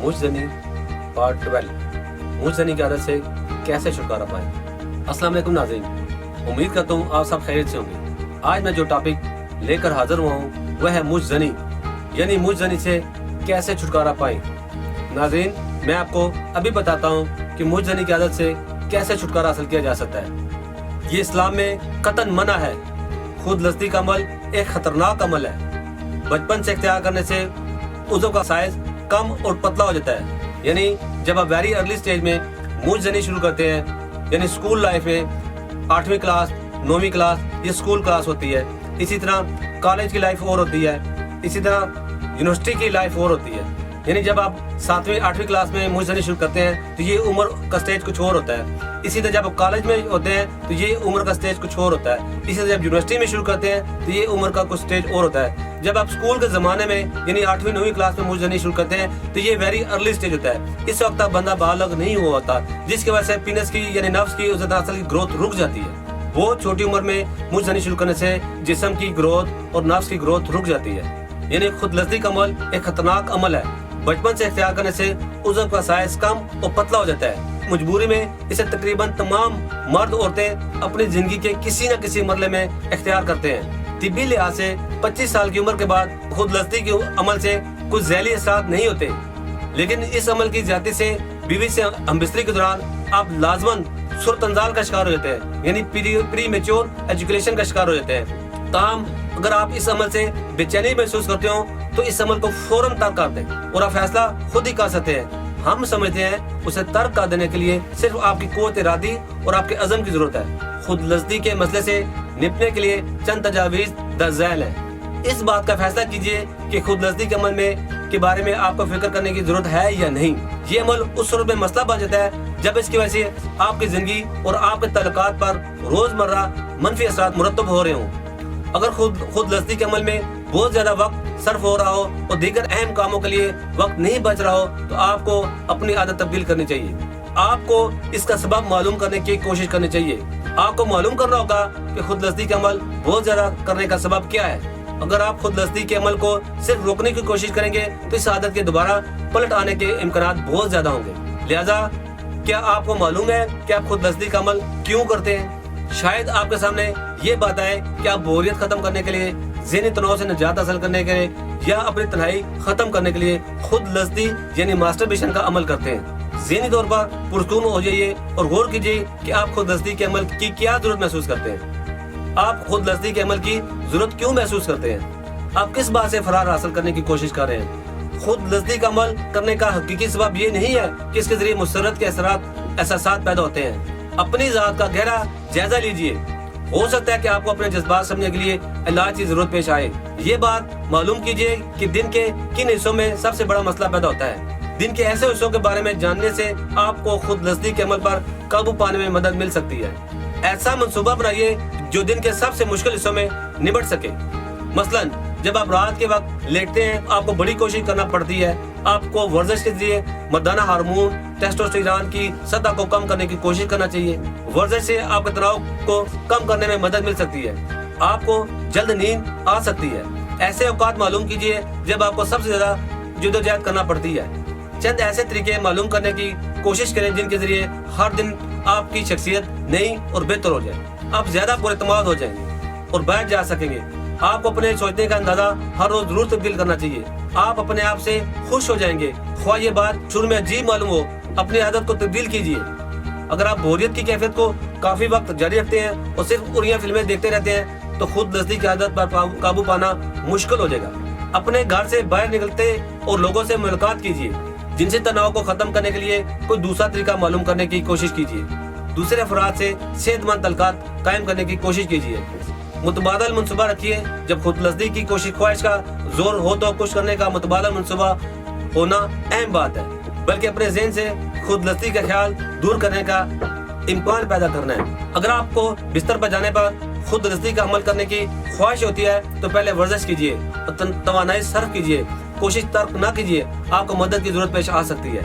मुजज़नी part 12 मुजज़नी की आदत से कैसे छुटकारा पाएं। अस्सलाम वालेकुम नाज़रीन, उम्मीद करता हूँ आप सब खैरियत से होंगे। आज मैं जो टॉपिक लेकर हाजिर हुआ हूँ वह है मुजज़नी, यानी मुजज़नी से कैसे छुटकारा पाएं। नाज़रीन, मैं आपको अभी बताता हूँ कि मुजज़नी की आदत से कैसे छुटकारा हासिल किया जा सकता है। ये इस्लाम में कतन मना है। खुद लस्ती का अमल एक खतरनाक अमल है। बचपन से इख्तियार करने से उज़व का साइज कम और पतला हो जाता है। यानी जब आप वेरी अर्ली स्टेज में मुजज़नी शुरू करते हैं, यानी स्कूल लाइफ में 8वीं क्लास 9वीं क्लास ये स्कूल क्लास होती है, इसी तरह कॉलेज की लाइफ और होती है, इसी तरह यूनिवर्सिटी की लाइफ और होती है। यानी जब आप 7वीं 8वीं क्लास में मुजज़नी शुरू करते हैं तो ये उम्र का स्टेज कुछ और होता है। इसी तरह जब आप कॉलेज में होते हैं तो ये उम्र का स्टेज कुछ और होता है। इसी तरह जब यूनिवर्सिटी में शुरू करते हैं तो ये उम्र का कुछ स्टेज और होता है। जब आप स्कूल के ज़माने में यानी 8वीं 9वीं क्लास में मुजज़नी शुरू करते हैं तो ये वेरी अर्ली स्टेज होता है। इस वक्त बंदा बालग नहीं हुआ होता, जिसकी वजह से पीनस की यानी नफ्स की असल की ग्रोथ रुक जाती है। वो छोटी उम्र में मुजज़नी शुरू करने से जिस्म की ग्रोथ और नफ्स की ग्रोथ रुक जाती है। यानी खुद लस्ती का अमल एक खतरनाक अमल है। बचपन से इख्तियार करने से उज़व का साइज कम और पतला हो जाता है। मजबूरी में इसे तकरीबन तमाम मर्द औरतें अपनी जिंदगी के किसी न किसी मरले में इख्तियार करते हैं। तिब्बी लिहाज से 25 साल की उम्र के बाद खुद लस्ती के अमल से कुछ ज़हरी असरात नहीं होते, लेकिन इस अमल की ज्यादती से बीवी से हमबिस्तरी के दौरान आप लाजमन सुरतंजाल का शिकार हो जाते हैं, यानी प्री मेच्योर एजुकेशन का शिकार हो जाते हैं। ताहम अगर आप इस अमल से बेचैनी महसूस करते हो तो इस अमल को फौरन तर्क कर दें और आप फैसला खुद ही कर सकते हैं। हम समझते हैं उसे तर्क कर देने के लिए सिर्फ आपकी क़ुव्वत इरादी और आपके अज़म की जरूरत है। खुद लस्ती के मसले से निपटने के लिए चंद तजावीज़ दर्ज है। इस बात का फैसला कीजिए कि खुद लस्ती के अमल के बारे में आपको फिक्र करने की जरूरत है या नहीं। ये अमल उस सूरत में मसला बन जाता है जब इसकी वजह से आपकी जिंदगी और आपके ताल्लुकात पर रोजमर्रा मनफी असरात मुरतब हो रहे हों। अगर खुद लस्ती के अमल में बहुत ज्यादा वक्त सर्फ हो रहा हो और दीगर अहम कामों के लिए वक्त नहीं बच रहा हो तो आपको अपनी आदत तब्दील करनी चाहिए। आपको इसका सबब मालूम करने की कोशिश करनी चाहिए। आपको मालूम करना होगा कि खुद लस्ती का अमल बहुत ज्यादा करने का सबब क्या है। अगर आप खुद लस्ती के अमल को सिर्फ रोकने की कोशिश करेंगे तो इस आदत के दोबारा पलट आने के इम्कान बहुत ज्यादा होंगे। लिहाजा क्या आपको मालूम है कि आप खुद लस्ती का अमल क्यों करते हैं? शायद आपके सामने ये बात आए कि आप बोरियत खत्म करने के लिए, ज़हनी तनाव से निजात हासिल करने के लिए या अपनी तन्हाई खत्म करने के लिए खुद लस्ती यानी मास्टरबेशन का अमल करते हैं। ज़हनी तौर पर पुरसकून हो जाइए और गौर कीजिए कि आप खुद लस्ती के अमल की क्या जरूरत महसूस करते हैं। आप खुद लस्ती के अमल की जरूरत क्यों महसूस करते हैं? आप किस बात से फरार हासिल करने की कोशिश कर रहे हैं? खुद लस्ती का अमल करने का हकीकी सबब ये नहीं है कि इसके जरिए मुसर्रत के एहसास पैदा होते हैं। अपनी जात का गहरा जायजा लीजिए। हो सकता है कि आपको अपने जज्बात समझने के लिए इलाज की जरूरत पेश आए। ये बात मालूम कीजिए कि दिन के किन हिस्सों में सबसे बड़ा मसला पैदा होता है। दिन के ऐसे हिस्सों के बारे में जानने से आपको खुद लस्ती के अमल पर काबू पाने में मदद मिल सकती है। ऐसा मंसूबा बनाइए जो दिन के सबसे मुश्किल हिस्सों में निपट सके। मसलन जब आप रात के वक्त लेटते हैं आपको बड़ी कोशिश करना पड़ती है। आपको वर्जिश के जरिए मर्दाना हार्मोन टेस्टोस्टेरोन की सतह को कम करने की कोशिश करना चाहिए। वर्जिश से आपके तनाव को कम करने में मदद मिल सकती है। आपको जल्द नींद आ सकती है। ऐसे औकात मालूम कीजिए जब आपको सबसे ज्यादा जद्दोजहद करना पड़ती है। चंद ऐसे तरीके मालूम करने की कोशिश करें जिनके जरिए हर दिन आपकी शख्सियत नई और बेहतर हो जाए। आप ज्यादा पुरएतमाद हो जाएंगे और बैठ जा सकेंगे। आपको अपने सोचने का अंदाजा हर रोज जरूर तब्दील करना चाहिए। आप अपने आप से खुश हो जाएंगे। ख्वाह ये बात शुरू में अजीब मालूम हो, अपनी आदत को तब्दील कीजिए। अगर आप बोरियत की कैफियत को काफी वक्त जारी रखते हैं और सिर्फ उड़िया फिल्में देखते रहते हैं तो खुद लस्ती की आदत पर काबू पाना मुश्किल हो जाएगा। अपने घर से बाहर निकलते और लोगों से मुलाकात कीजिए। जिनसे तनाव को खत्म करने के लिए कोई दूसरा तरीका मालूम करने की कोशिश कीजिए। दूसरे अफराद से सेहतमंद तल्कात कायम करने की कोशिश कीजिए। मुतबादल मनसूबा रखिए। जब खुद लस्ती की ख्वाहिश का जोर हो तो कुछ करने का मुतबादल मनसूबा होना अहम बात है, बल्कि अपने ज़हन से खुद लस्ती का ख्याल दूर करने का इम्कान पैदा करना है। अगर आपको बिस्तर पर जाने पर खुद लस्ती का अमल करने की ख्वाहिश होती है तो पहले वर्जिश कीजिए और तवानाई सर्फ कीजिए। कोशिश तर्क न कीजिए। आपको मदद की जरूरत पेश आ सकती है,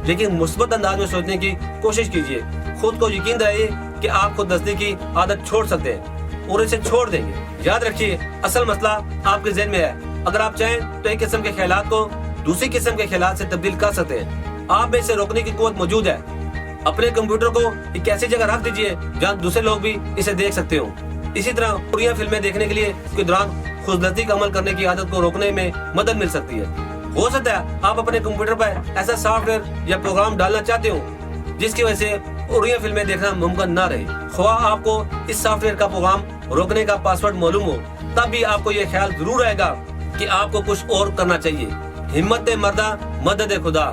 लेकिन मुस्बत अंदाज में सोचने की कोशिश कीजिए। खुद को यकीन दिलाइए कि आप खुद लस्ती की आदत छोड़ सकते हैं और इसे छोड़ देंगे। याद रखिए, असल मसला आपके ज़हन में है। अगर आप चाहें तो एक किस्म के ख्यालात को दूसरी किस्म के ख्यालात से तब्दील कर सकते हैं। आप में इसे रोकने की कुव्वत मौजूद है। अपने कंप्यूटर को एक ऐसी जगह रख दीजिए जहाँ दूसरे लोग भी इसे देख सकते हो। इसी तरह बुरी फिल्में देखने के लिए के दौरान खुदगर्जी का अमल करने की आदत को रोकने में मदद मिल सकती है। हो सकता है आप अपने कंप्यूटर पर ऐसा सॉफ्टवेयर या प्रोग्राम डालना चाहते हो जिसकी वजह से उड़िया फिल्में देखना मुमकिन ना रहे। ख्वाह आपको इस सॉफ्टवेयर का प्रोग्राम रोकने का पासवर्ड मालूम हो, तब भी आपको ये ख्याल जरूर आएगा कि आपको कुछ और करना चाहिए। हिम्मत मर्दा मदद खुदा।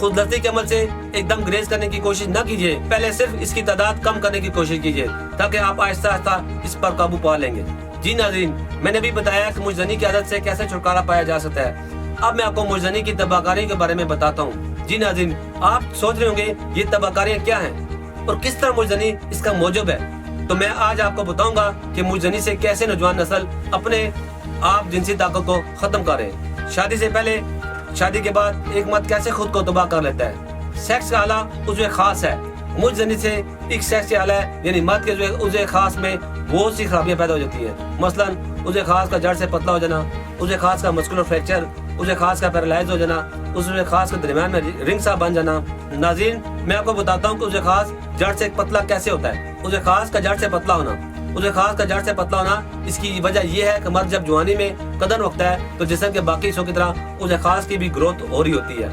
खुदगर्जी के अमल से एकदम ग्रेज करने की कोशिश न कीजिए, पहले सिर्फ इसकी तादाद कम करने की कोशिश कीजिए ताकि आप आहिस्ता आहिस्ता इस पर काबू पा लेंगे। जी नाज़रीन, मैंने भी बताया कि मुजजनी की आदत से कैसे छुटकारा पाया जा सकता है। अब मैं आपको मुजजनी की तबाहकारी के बारे में बताता हूँ। जी नाज़रीन, आप सोच रहे होंगे ये तबाहकारियाँ क्या हैं और किस तरह मुजजनी इसका मौजूब है। तो मैं आज आपको बताऊंगा कि मुजजनी से कैसे नौजवान नस्ल अपने आप जिनसी ताकत को खत्म करे। शादी से पहले, शादी के बाद एक मर्द कैसे खुद को तबाह कर लेता है। सेक्स का आला उज़्व खास है। मुजजनी से एक सेक्स आला है यानी मर्द के उज़्व खास में बहुत सी खराबियां पैदा हो जाती है। मसलन उज़्व खास का जड़ से पतला हो जाना, उज़्व खास का मस्कुलर फ्रैक्चर, उज़्व खास का पैरालाइज हो जाना, उज़्व खास के दरमियान में रिंग सा बन जाना। नाज़रीन, मैं आपको बताता हूँ कि उज़्व खास जड़ से पतला कैसे होता है। उज़्व खास का जड़ से पतला होना, उज़्व खास का जड़ से पतला होना, इसकी वजह यह है कि मर्द जब जवानी में कदम रखता है तो जिस्म के बाकी हिस्सों की तरह उज़्व खास की भी ग्रोथ हो रही होती है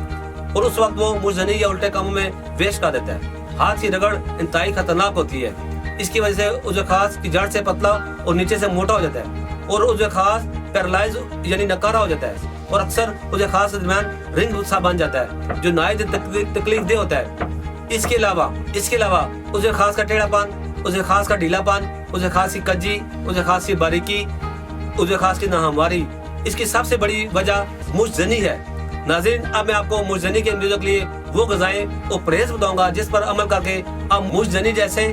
और उस वक्त वो मुजजनी या उल्टे कामों में वेस्ट कर देता है। हाथ की रगड़ इंतहाई खतरनाक होती है। इसकी वजह से उज़्व खास की जड़ से पतला और नीचे से मोटा हो जाता है और उज़्व खास पैरालाइज यानी नकारा हो जाता है और अक्सर उज़्व खास के दरमियान रिंग सा बन जाता है जो नायद तकलीफ दे होता है। इसके अलावा उज़्व खास का टेढ़ापन, उज़्व खास का ढीलापन, उज़्व खास की कज्जी, उज़्व खास की बारीकी, उज़्व खास की नाहमवारी, इसकी सबसे बड़ी वजह मुजजनी है। नाज़रीन, अब मैं आपको मुजजनी के मरीजों के लिए वो ग़िज़ाएं और परहेज बताऊंगा जिस पर अमल करके आप मुजजनी जैसे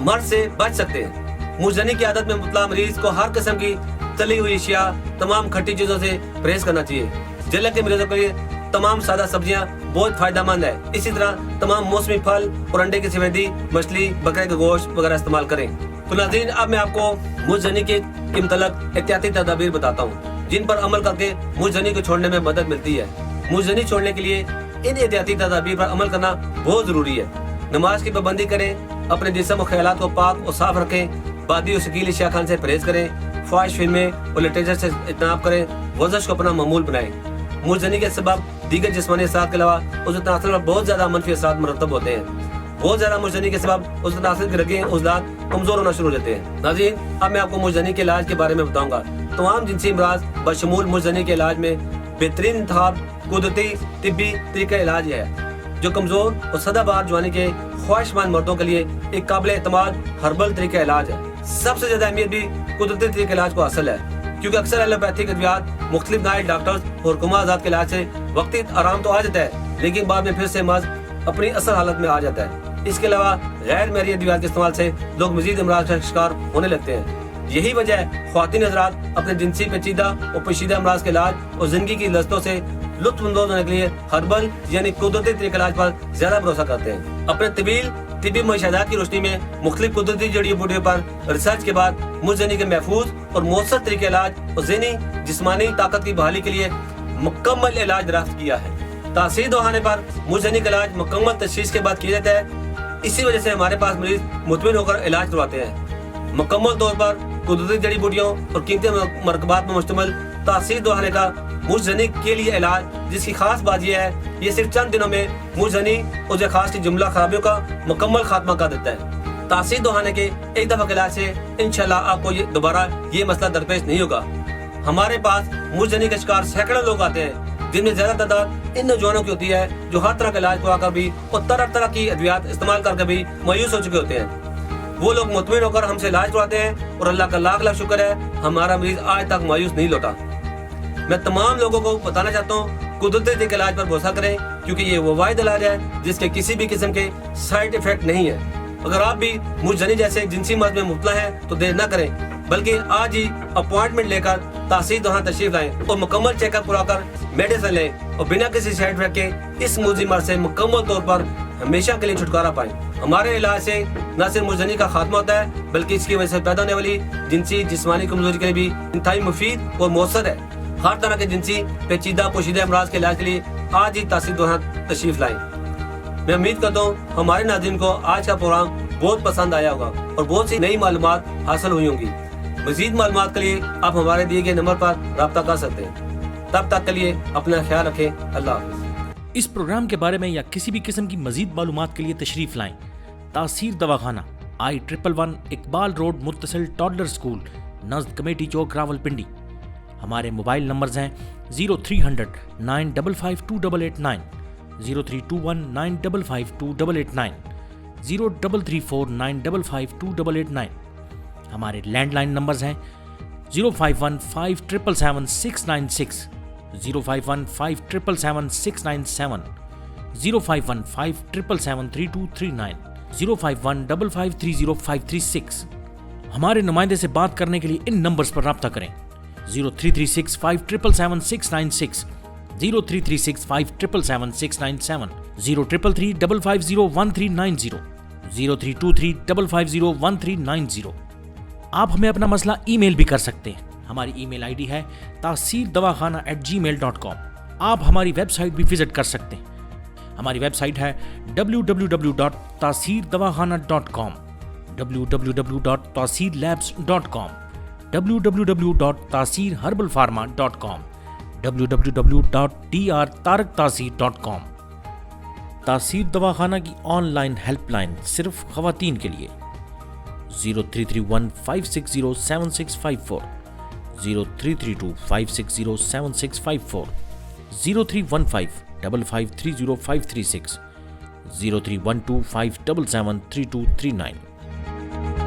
मर्द से बच सकते हैं। मुजजनी की आदत में मुबतला मरीज को हर किस्म की तली हुई अशिया, तमाम खट्टी चीजों से परहेज करना चाहिए। जलन के मरीजों के लिए तमाम सादा सब्जियां बहुत फायदेमंद है। इसी तरह तमाम मौसमी फल और अंडे की सफेदी, मछली, बकरे का गोश्त वगैरह इस्तेमाल करें। तो नाज़रीन, अब मैं आपको मुजजनी के मुतल्लिक़ एहतियाती तदाबीर बताता हूँ जिन पर अमल करके मुजजनी को छोड़ने में मदद मिलती है। मुजजनी छोड़ने के लिए इन एहतियाती तदाबीर पर अमल करना बहुत जरूरी है। नमाज की पाबंदी करें, अपने जिस्म और ख्यालात को पाक और साफ रखें, बादी और शकील अशिया खाने से परहेज करें, ख्वाहिश फिल्में और लिटरेचर से इज्तनाब करें, वर्जिश को अपना मामूल बनाएं। मुजजनी के सबब दीगर जिस्मानी असरात के अलावा उसके तनासुर पर बहुत ज्यादा मनफी असरात मरतब होते हैं। बहुत ज्यादा मुजजनी के सबब उसके तनासुर की रगें, उज़लात कमजोर होना शुरू हो जाते हैं। नाज़रीन, अब मैं आपको मुजजनी के इलाज के बारे में बताऊंगा। तमाम जिनसी अमराज बशमूल मुजजनी के इलाज में बेहतरीन इंतखाब कुदरती तिब्बी तरीका इलाज है जो कमजोर और सदाबहार जवानी के ख्वाहिशमंद मर्दों के लिए एक काबिल एतमाद हर्बल तरीका इलाज है। सबसे ज्यादा अहमियत भी कुदरती तरीके इलाज को हासिल है क्योंकि अक्सर एलोपैथिक अद्वियात मुख्तलिफ नाइल डॉक्टर्स और कुमा आजाद के इलाज से वक्ती आराम तो आ जाता है लेकिन बाद में फिर से मर्ज अपनी असल हालत में आ जाता है। इसके अलावा गैर महरी अद्वियात के इस्तेमाल से लोग मजीद अमराज का शिकार होने लगते हैं। यही वजह है ख्वातीन हज़रात अपने जिनसी पेचीदा और पेचीदा अमराज के इलाज और जिंदगी की लज़्ज़तों से लुत्फ अंदोज होने के लिए हर्बल यानी कुदरती तरीके इलाज पर ज्यादा भरोसा करते हैं। अपने तवील तिब्बी मुशाहदात की रोशनी में मुख्तलिफ कुदरती जड़ी बूटियों पर रिसर्च के बाद मुजजनी के महफूज और मौसर तरीके इलाज और ज़हनी जिस्मानी ताकत की बहाली के लिए मुकम्मल इलाज दराफ्त किया है। तासीर दोहाने पर मुजजनी का इलाज मुकम्मल तशख़ीस के बाद किया जाता है। इसी वजह से हमारे पास मरीज मुतमिन होकर इलाज करवाते हैं। मुकम्मल तौर पर कुदरती जड़ी बूटियों और कीमती मरकबात में मुश्तमिल तासीर दोहाने का मुजजनी के लिए इलाज, जिसकी खास बात यह है ये सिर्फ चंद दिनों में मुजजनी उज़्व खास की जुमला खराबियों का मुकम्मल खात्मा कर देता है। तासीर दोहाने के एक दफा के इलाज से इंशाल्लाह आपको दोबारा ये मसला दरपेश नहीं होगा। हमारे पास मुजजनी के शिकार सैकड़ों लोग आते हैं जिनमें ज्यादा तादाद इन नौजवानों की होती है जो हर तरह का इलाज करवाकर भी और तरह तरह की अद्वियात इस्तेमाल करके भी मायूस हो चुके होते हैं। वो लोग मुतमिन होकर हमसे इलाज करवाते हैं और अल्लाह का लाख लाख शुक्र है हमारा मरीज आज तक मायूस नहीं लौटा। मैं तमाम लोगों को बताना चाहता हूँ कुदरती के इलाज पर भरोसा करें क्योंकि ये वो वाहिद इलाज है जिसके किसी भी किस्म के साइड इफेक्ट नहीं है। अगर आप भी मुजजनी जैसे जिनसी मर्ज में मुब्तला हैं तो देर न करें बल्कि आज ही अपॉइंटमेंट लेकर तासीर दोहा तशरीफ लाएं और मुकम्मल चेकअप कराकर मेडिसिन लें और बिना किसी साइड इफेक्ट के इस मुजी मर्ज से मुकम्मल तौर पर हमेशा के लिए छुटकारा पाएं। हमारे इलाज से न सिर्फ मुजजनी का खात्मा होता है बल्कि इसकी वजह से पैदा होने वाली जिनसी जिस्मानी कमजोरी के लिए भी इंतहाई मुफीद और मौसर है। ہر طرح کے جنسی پیچیدہ پوشیدہ امراض کے علاج کے لیے آج ہی تاثیر دواخانہ تشریف لائیں۔ میں امید کرتا ہوں ہمارے ناظرین کو آج کا پروگرام بہت پسند آیا ہوگا اور بہت سی نئی معلومات حاصل ہوئی ہوں گی۔ مزید معلومات کے لیے آپ ہمارے دیے گئے نمبر پر رابطہ کر سکتے ہیں۔ تب تک کے لیے اپنا خیال رکھیں۔ اللہ حافظ۔ اس پروگرام کے بارے میں یا کسی بھی قسم کی مزید معلومات کے لیے تشریف لائیں۔ تاثیر دواخانہ I-111 اقبال روڈ متصل ٹاڈلر اسکول نزد کمیٹی چوک راولپنڈی۔ ہمارے موبائل نمبرز ہیں 0300 955 2889، 0321 955 2889، 0334 955 2889۔ ہمارے لینڈ لائن نمبرز ہیں 051 5777 696، 051 5777 697، 051 5777 3239، 051 5530 536۔ ہمارے نمائندے سے بات کرنے کے لیے ان نمبرز پر رابطہ کریں 0336 5777 696، 0336 5777 697، 0333 550 1390، 0323 550 1390۔ آپ ہمیں اپنا مسئلہ ای میل بھی کر سکتے ہیں۔ ہماری ای میل آئی ڈی ہے taseerdawakana@gmail.com۔ آپ ہماری ویب سائٹ بھی وزٹ کر سکتے ہیں۔ ہماری ویب سائٹ ہے www.taseerdawakana.com، www.taseerlabs.com، www.taseerherbalpharma.com، www.drtaraktaseer.com۔ تاثیر دواخانہ کی آن لائن ہیلپ لائن صرف خواتین کے لیے 0331 560 7654، 0332 560 7654، 0315 5530 536، 0312 577 3239۔